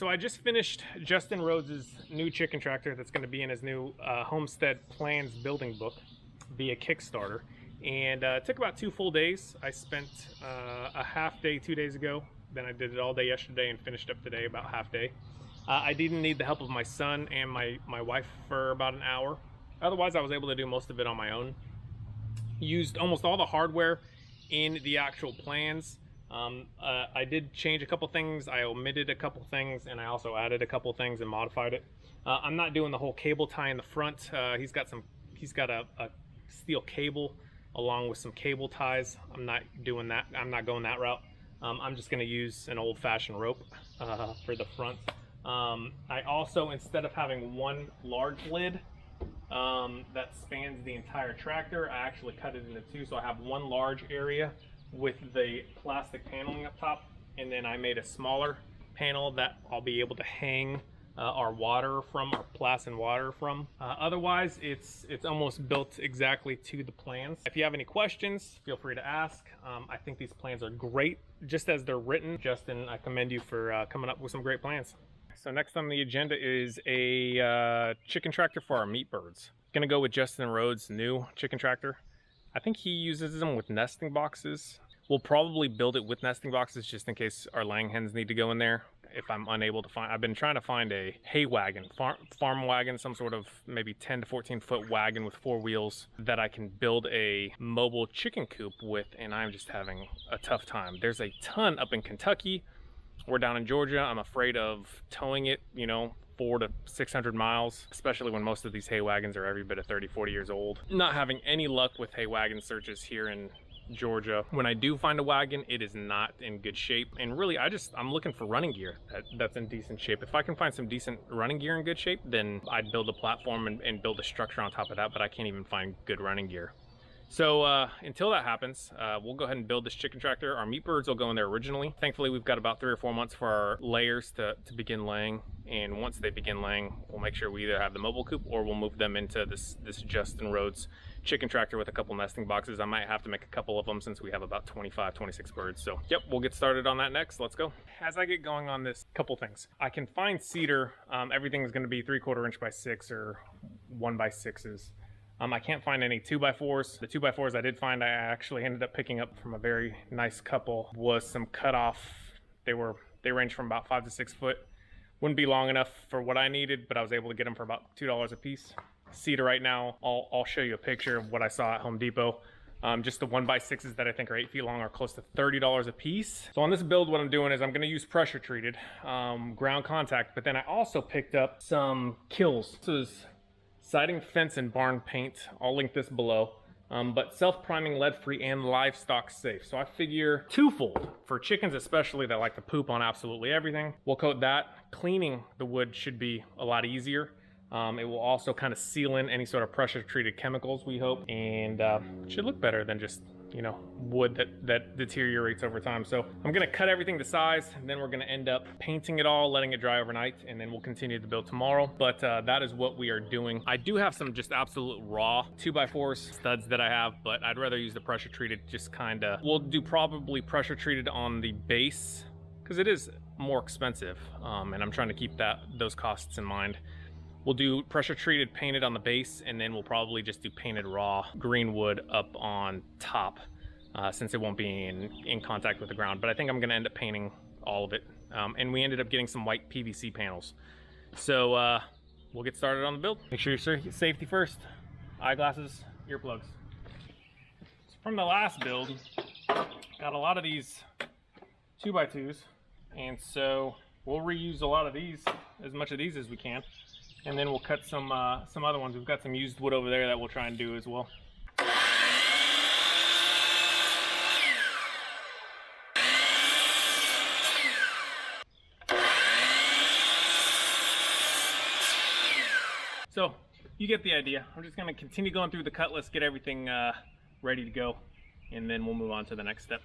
So I just finished Justin Rhodes' new chicken tractor that's going to be in his new Homestead Plans building book via Kickstarter. And it took about 2 full days. I spent a half day 2 days ago. Then I did it all day yesterday and finished up today about half day. I didn't need the help of my son and my wife for about an hour. Otherwise, I was able to do most of it on my own. Used almost all the hardware in the actual plans. I did change a couple things, I omitted a couple things, and I also added a couple things and modified it. I'm not doing the whole cable tie in the front. He's got a steel cable along with some cable ties. I'm not doing that. I'm not going that route. I'm just going to use an old-fashioned rope for the front. I also, instead of having one large lid that spans the entire tractor, I actually cut it into 2. So I have one large area with the plastic paneling up top, and then I made a smaller panel that I'll be able to hang our plast and water from. Otherwise, it's almost built exactly to the plans. If you have any questions, feel free to ask. I think these plans are great, just as they're written. Justin, I commend you for coming up with some great plans. So next on the agenda is a chicken tractor for our meat birds. Gonna go with Justin Rhodes' new chicken tractor. I think he uses them with nesting boxes. We'll probably build it with nesting boxes just in case our laying hens need to go in there. If I'm unable to find, I've been trying to find a hay wagon, farm wagon, some sort of maybe 10 to 14 foot wagon with 4 wheels that I can build a mobile chicken coop with, and I'm just having a tough time. There's a ton up in Kentucky. We're down in Georgia. I'm afraid of towing it, 400 to 600 miles, especially when most of these hay wagons are every bit of 30, 40 years old. Not having any luck with hay wagon searches here in Georgia. When I do find a wagon, it is not in good shape. And really, I'm looking for running gear that's in decent shape. If I can find some decent running gear in good shape, then I'd build a platform and build a structure on top of that, but I can't even find good running gear. So until that happens, we'll go ahead and build this chicken tractor. Our meat birds will go in there originally. Thankfully, we've got about 3 or 4 months for our layers to begin laying. And once they begin laying, we'll make sure we either have the mobile coop or we'll move them into this Justin Rhodes chicken tractor with a couple nesting boxes. I might have to make a couple of them since we have about 25, 26 birds. So yep, we'll get started on that next. Let's go. As I get going on this, couple things. I can find cedar. Everything is going to be 3/4 inch by 6 or 1 by 6s. I can't find any 2x4s. The 2x4s I did find, I actually ended up picking up from a very nice couple, was some cutoff. They range from about 5 to 6 foot. Wouldn't be long enough for what I needed, but I was able to get them for about $2 a piece. Cedar right now, I'll show you a picture of what I saw at Home Depot. Just the 1x6s that I think are 8 feet long are close to $30 a piece. So on this build, what I'm doing is I'm going to use pressure treated ground contact, but then I also picked up some kills. This is siding, fence, and barn paint. I'll link this below. But self-priming, lead-free, and livestock safe. So I figure twofold. For chickens especially that like to poop on absolutely everything, we'll coat that. Cleaning the wood should be a lot easier. It will also kind of seal in any sort of pressure-treated chemicals, we hope. And it should look better than just, wood that deteriorates over time. So I'm gonna cut everything to size, and then we're gonna end up painting it all, letting it dry overnight, and then we'll continue the build tomorrow. But that is what we are doing. I do have some just absolute raw 2x4s studs that I have, but I'd rather use the pressure treated. Just kinda, we'll do probably pressure treated on the base because it is more expensive, and I'm trying to keep those costs in mind. We'll do pressure treated painted on the base, and then we'll probably just do painted raw green wood up on top, since it won't be in contact with the ground. But I think I'm gonna end up painting all of it. And we ended up getting some white PVC panels. So we'll get started on the build. Make sure your safety first. Eyeglasses, earplugs. So from the last build, got a lot of these 2x2s. And so we'll reuse a lot of these, as much of these as we can. And then we'll cut some other ones. We've got some used wood over there that we'll try and do as well. So you get the idea. I'm just gonna continue going through the cut list, get everything ready to go, and then we'll move on to the next step.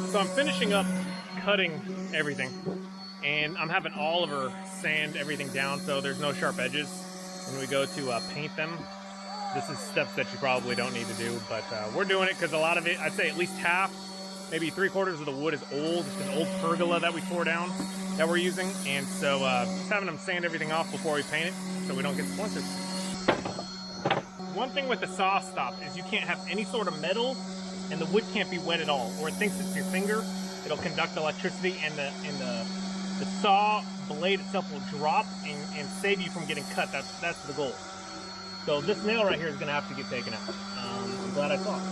So I'm finishing up cutting everything, and I'm having Oliver sand everything down so there's no sharp edges when we go to paint them. This is steps that you probably don't need to do, but we're doing it because a lot of it, I'd say at least half, maybe 3/4 of the wood is old. It's an old pergola that we tore down that we're using, and so just having them sand everything off before we paint it so we don't get splinters. One thing with the saw stop is you can't have any sort of metal, and the wood can't be wet at all, or it thinks it's your finger. It'll conduct electricity, and the saw blade itself will drop and save you from getting cut. That's the goal. So this nail right here is going to have to get taken out. I'm glad I saw it.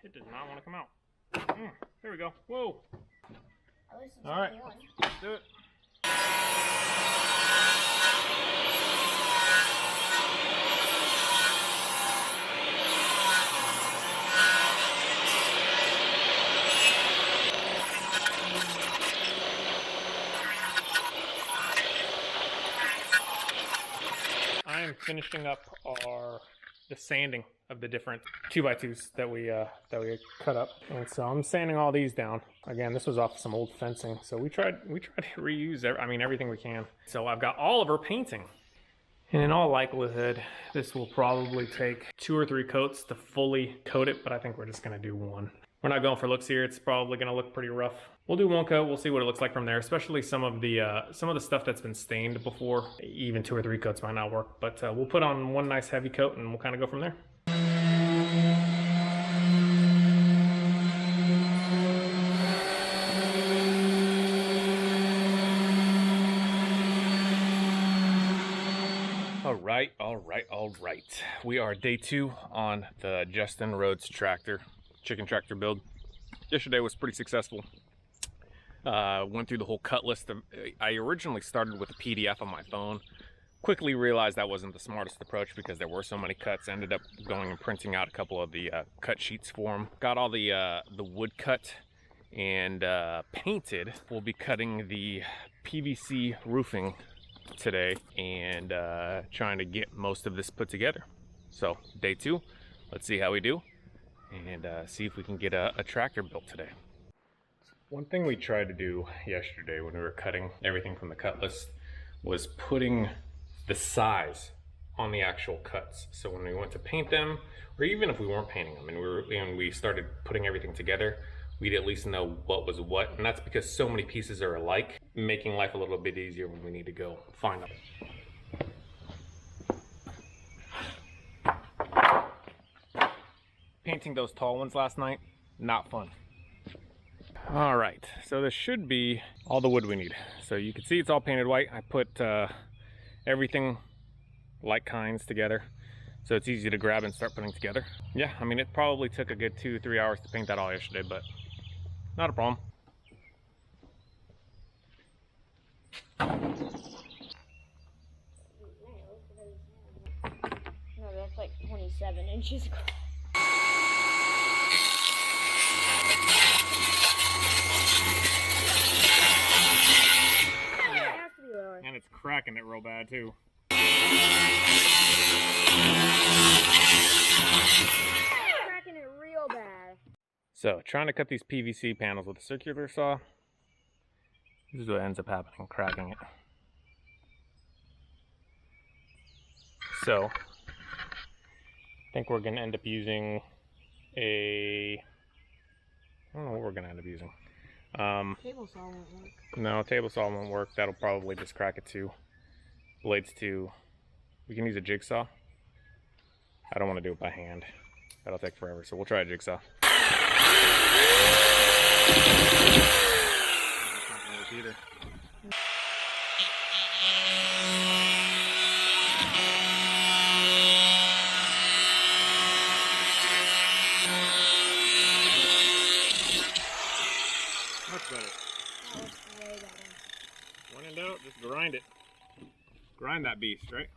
It does not want to come out. There we go. Whoa. All right, let's do it. I am finishing up the sanding of the different 2x2s that we cut up, and so I'm sanding all these down. Again, this was off some old fencing, so we tried to reuse everything we can. So I've got all of our painting, and in all likelihood, this will probably take 2 or 3 coats to fully coat it, but I think we're just gonna do one. We're not going for looks here. It's probably gonna look pretty rough. We'll do 1 coat. We'll see what it looks like from there, especially some of the stuff that's been stained before. Even 2 or 3 coats might not work, but we'll put on 1 nice heavy coat and we'll kind of go from there. All right. We are day 2 on the Justin Rhodes tractor, chicken tractor build. Yesterday was pretty successful. Went through the whole cut list. I originally started with a PDF on my phone. Quickly realized that wasn't the smartest approach because there were so many cuts. Ended up going and printing out a couple of the cut sheets for them. Got all the wood cut and painted. We'll be cutting the PVC roofing today and trying to get most of this put together. So day 2, let's see how we do and see if we can get a tractor built today. One thing we tried to do yesterday when we were cutting everything from the cut list was putting the size on the actual cuts. So when we went to paint them, or even if we weren't painting them and we started putting everything together, we'd at least know what was what. And that's because so many pieces are alike, making life a little bit easier when we need to go find them. Painting those tall ones last night, not fun. All right, so this should be all the wood we need. So you can see it's all painted white. I put everything like kinds together, so it's easy to grab and start putting together. Yeah, I mean, it probably took a good 2-3 hours to paint that all yesterday, but not a problem. No, that's like 27 inches. And it's cracking it real bad too. Cracking it real bad. So trying to cut these PVC panels with a circular saw, this is what ends up happening, cracking it. So I think we're going to end up using I don't know what we're going to end up using. Table saw won't work. No, table saw won't work. That'll probably just crack it too. Blades too. We can use a jigsaw. I don't want to do it by hand. That'll take forever, so we'll try a jigsaw. Either. Much better. Way better. When in doubt, just grind it. Grind that beast, right?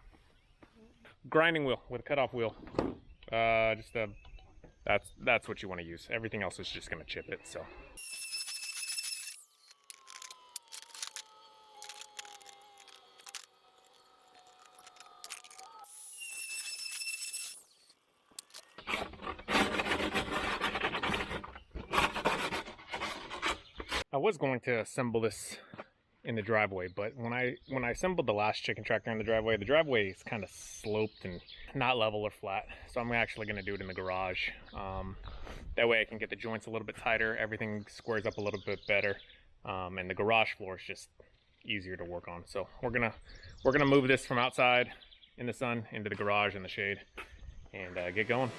Grinding wheel with a cutoff wheel. That's what you want to use. Everything else is just going to chip it, so. I was going to assemble this in the driveway. But when I assembled the last chicken tractor in the driveway is kind of sloped and not level or flat. So I'm actually going to do it in the garage. That way I can get the joints a little bit tighter, everything squares up a little bit better, and the garage floor is just easier to work on. So we're gonna move this from outside in the sun into the garage in the shade and get going.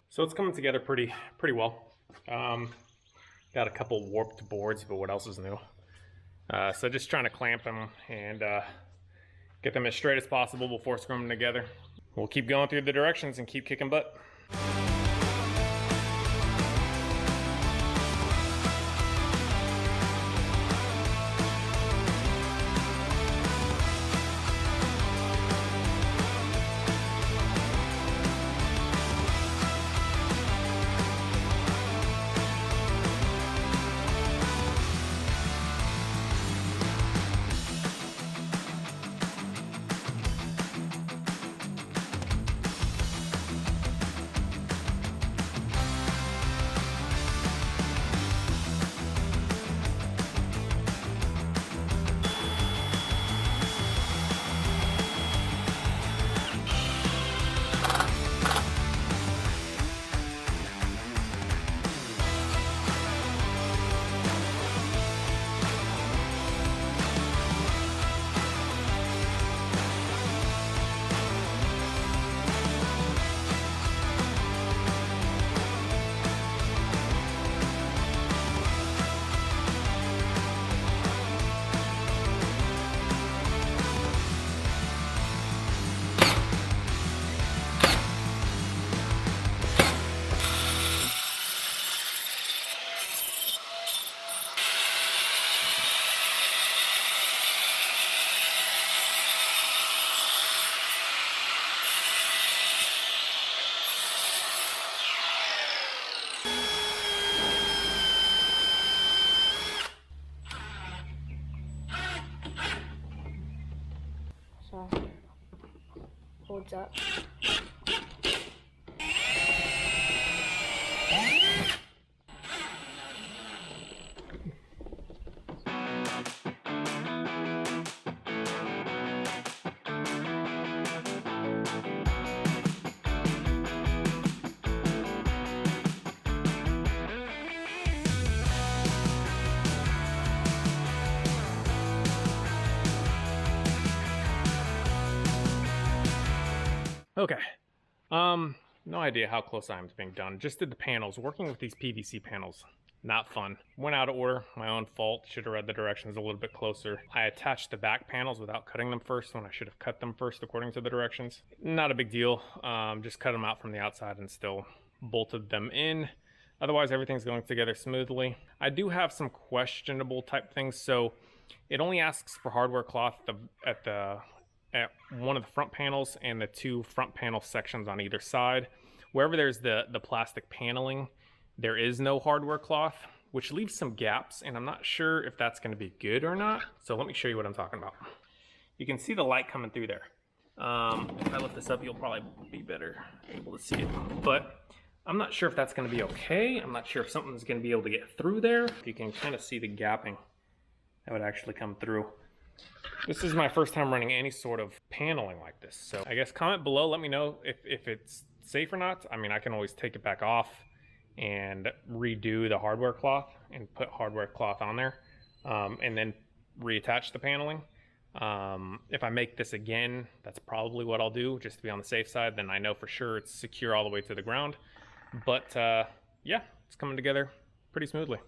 So it's coming together pretty well. Got a couple warped boards, but what else is new? So just trying to clamp them and get them as straight as possible before screwing them together. We'll keep going through the directions and keep kicking butt. So, holds up. Okay. No idea how close I am to being done. Just did the panels. Working with these PVC panels, not fun. Went out of order, my own fault. Should have read the directions a little bit closer. I attached the back panels without cutting them first when I should have cut them first according to the directions. Not a big deal. Just cut them out from the outside and still bolted them in. Otherwise, everything's going together smoothly. I do have some questionable type things. So it only asks for hardware cloth at one of the front panels and the two front panel sections on either side. Wherever there's the plastic paneling, there is no hardware cloth, which leaves some gaps, and I'm not sure if that's going to be good or not. So let me show you what I'm talking about. You can see the light coming through there. If I lift this up, you'll probably be better able to see it. But I'm not sure if that's going to be okay. I'm not sure if something's going to be able to get through there. If you can kind of see the gapping that would actually come through. This is my first time running any sort of paneling like this. So I guess comment below, let me know if it's safe or not. I mean, I can always take it back off and redo the hardware cloth and put hardware cloth on there. and then reattach the paneling. If I make this again, that's probably what I'll do, just to be on the safe side. Then I know for sure it's secure all the way to the ground. But yeah, it's coming together pretty smoothly.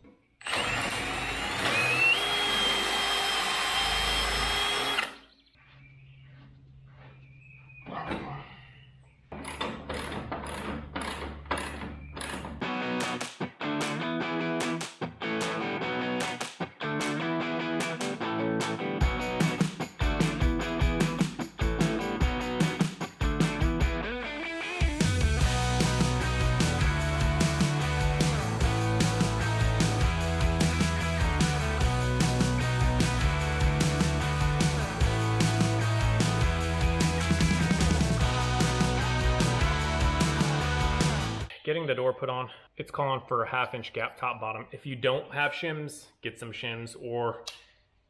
Getting the door put on, it's calling for a 1/2 inch gap top bottom. If you don't have shims, get some shims, or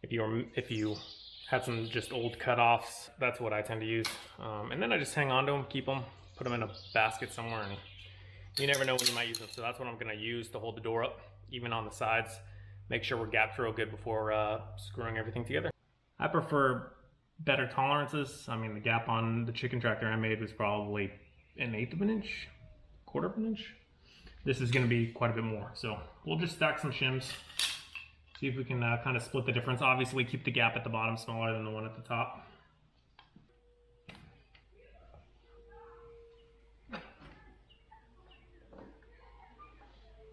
if you have some just old cutoffs, that's what I tend to use. And then I just hang on to them, keep them, put them in a basket somewhere, and you never know when you might use them. So that's what I'm gonna use to hold the door up, even on the sides. Make sure we're gapped real good before screwing everything together. I prefer better tolerances. I mean, the gap on the chicken tractor I made was probably 1/8 of an inch. 1/4 of an inch. This is going to be quite a bit more, so we'll just stack some shims, see if we can kind of split the difference. Obviously keep the gap at the bottom smaller than the one at the top.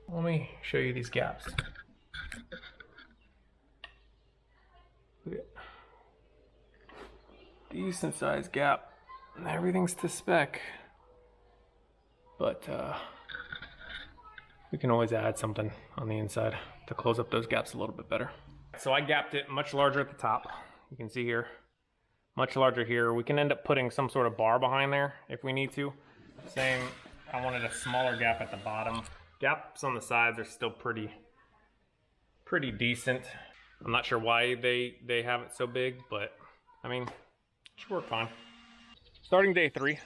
Let me show you these gaps. Decent sized gap. Everything's to spec. But we can always add something on the inside to close up those gaps a little bit better. So I gapped it much larger at the top. You can see here, much larger here. We can end up putting some sort of bar behind there if we need to. Same, I wanted a smaller gap at the bottom. Gaps on the sides are still pretty decent. I'm not sure why they have it so big, but I mean, it should work fine. Starting day 3,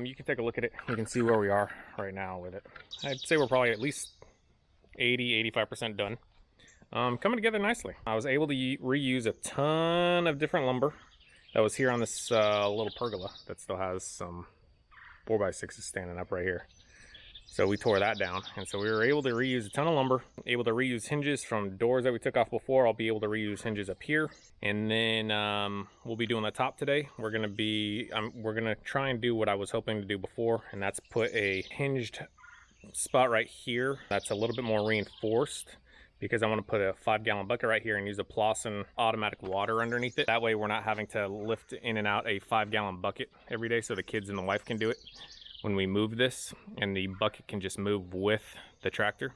you can take a look at it. You can see where we are right now with it. I'd say we're probably at least 80–85% done. Coming together nicely. I was able to reuse a ton of different lumber that was here on this little pergola that still has some 4x6s standing up right here. So we tore that down, and so we were able to reuse a ton of lumber, able to reuse hinges from doors that we took off before. I'll be able to reuse hinges up here, and then we'll be doing the top today. We're gonna try and do what I was hoping to do before, and that's put a hinged spot right here that's a little bit more reinforced, because I want to put a 5-gallon bucket right here and use a Plossin automatic water underneath it. That way we're not having to lift in and out a 5-gallon bucket every day, so the kids and the wife can do it when we move this, and the bucket can just move with the tractor.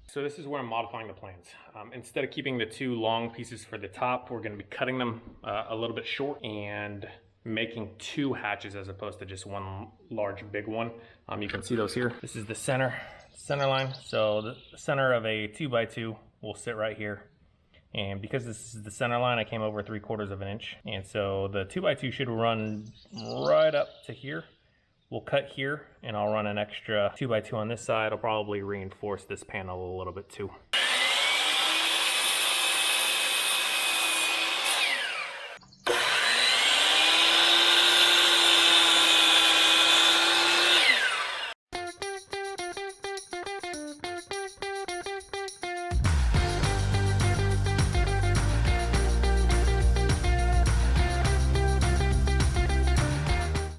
So this is where I'm modifying the plans. Instead of keeping the 2 long pieces for the top, we're going to be cutting them a little bit short and making 2 hatches as opposed to just one large big one. You can see those here. This is the center line. So the center of a 2x2 will sit right here. And because this is the center line, I came over 3/4 of an inch. And so the 2x2 should run right up to here. We'll cut here, and I'll run an extra 2x2 on this side. I'll probably reinforce this panel a little bit too.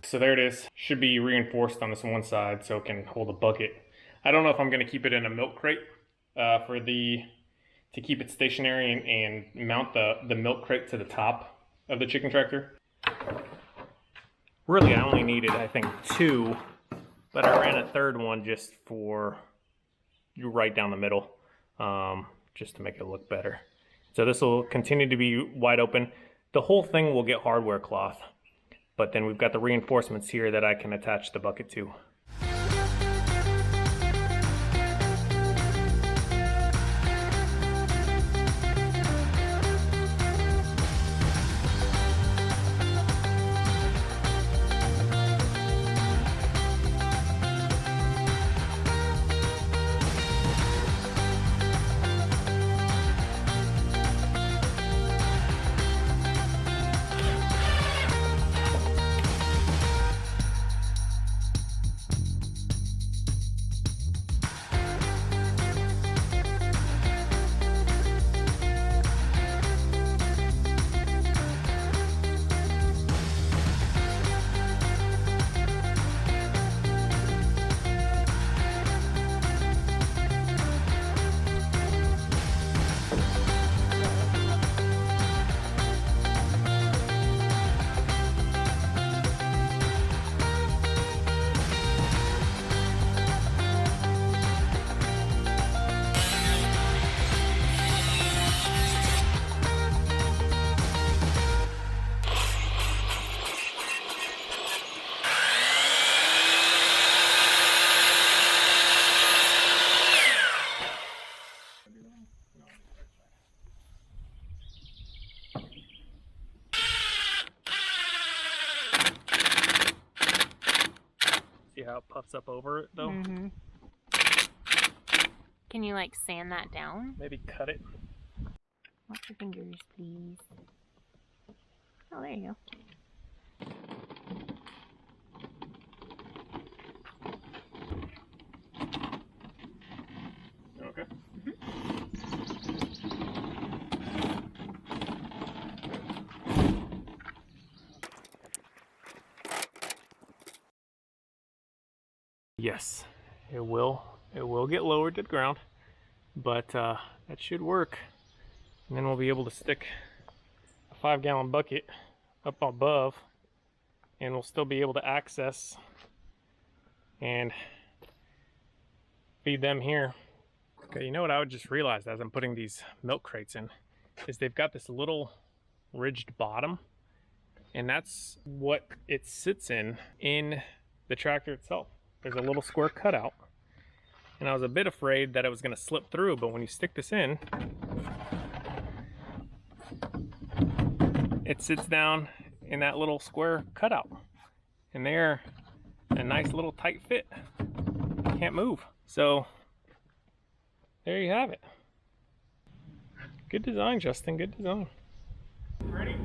So there it is. Should be reinforced on this one side so it can hold a bucket. I don't know if I'm going to keep it in a milk crate to keep it stationary and mount the milk crate to the top of the chicken tractor. Really, I only needed, I think, 2, but I ran a 3rd one just for right down the middle, just to make it look better. So this will continue to be wide open. The whole thing will get hardware cloth. But then we've got the reinforcements here that I can attach the bucket to. See how it puffs up over it though? Mm-hmm. Can you like sand that down? Maybe cut it. Watch your fingers, please. Oh, there you go. Okay. Yes, it will. It will get lowered to the ground, but that should work. And then we'll be able to stick a 5-gallon bucket up above, and we'll still be able to access and feed them here. Okay, you know what I would just realized as I'm putting these milk crates in is they've got this little ridged bottom, and that's what it sits in the tractor itself. There's a little square cutout, and I was a bit afraid that it was going to slip through, but when you stick this in, it sits down in that little square cutout, and they're a nice little tight fit. Can't move. So there you have it. Good design, Justin. Good design. Ready?